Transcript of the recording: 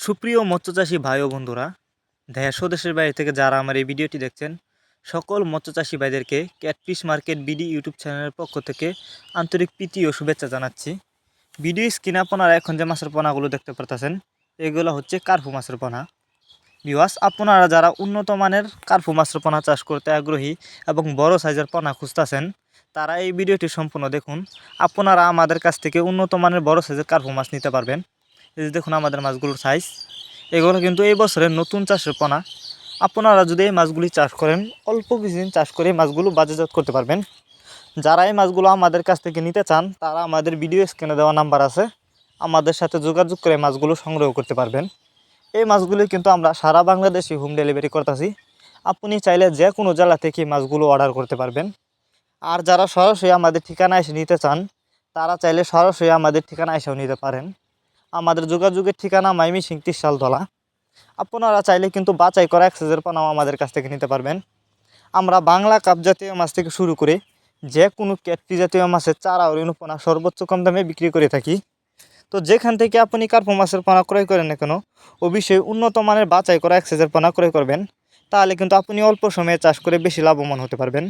সুপ্রিয় মৎস্যচাষী ভাই ও বন্ধুরা, দেশ ও দেশের বাইরে থেকে যারা আমার এই ভিডিওটি দেখছেন, সকল মৎস্যচাষী ভাইদেরকে ক্যাটফিশ মার্কেট বিডি ইউটিউব চ্যানেলের পক্ষ থেকে আন্তরিক প্রীতি ও শুভেচ্ছা জানাচ্ছি। ভিডিও স্ক্রিনে আপনারা এখন যে মাছের পোনাগুলো দেখতে পারতেছেন, এগুলো হচ্ছে কার্পু মাছের পোনা। ভিউয়ার্স, আপনারা যারা উন্নত মানের কার্পু মাছের পোনা চাষ করতে আগ্রহী এবং বড় সাইজের পোনা খুঁজতেছেন, তারা এই ভিডিওটি সম্পূর্ণ দেখুন। আপনারা আমাদের কাছ থেকে উন্নত মানের বড় সাইজের কার্পু মাছ নিতে পারবেন। এই যে দেখুন আমাদের মাছগুলোর সাইজ, এগুলো কিন্তু এই বছরের নতুন চাষের পোনা। আপনারা যদি এই মাছগুলি চাষ করেন, অল্প কিছুদিন চাষ করে মাছগুলো বাজারজাত করতে পারবেন। যারা এই মাছগুলো আমাদের কাছ থেকে নিতে চান, তারা আমাদের ভিডিও স্ক্রিনে দেওয়া নাম্বার আছে, আমাদের সাথে যোগাযোগ করে মাছগুলো সংগ্রহ করতে পারবেন। এই মাছগুলি কিন্তু আমরা সারা বাংলাদেশে হোম ডেলিভারি করতেছি। আপনি চাইলে যে কোনো জেলা থেকে মাছগুলো অর্ডার করতে পারবেন। আর যারা সরাসরি আমাদের ঠিকানায় এসে নিতে চান, তারা চাইলে সরাসরি আমাদের ঠিকানায় এসেও নিতে পারেন। আমাদের যোগাযোগের ঠিকানা ময়মনসিংহ ত্রিশালতলা। আপনারা চাইলে কিন্তু বাছাই করা এক সাইজের পোনাও আমাদের কাছ থেকে নিতে পারবেন। আমরা বাংলা কাপ জাতীয় মাছ থেকে শুরু করে যে কোনো ক্যাটফিশ জাতীয় মাছের চারা ও রেণু পোনা সর্বোচ্চ কম দামে বিক্রি করে থাকি। তো যেখান থেকে আপনি কার্পু মাছের পোনা ক্রয় করেন না কেন, অবশ্যই উন্নত মানের বাছাই করা এক সাইজের পোনা ক্রয় করবেন। তাহলে কিন্তু আপনি অল্প সময়ে চাষ করে বেশি লাভবান হতে পারবেন।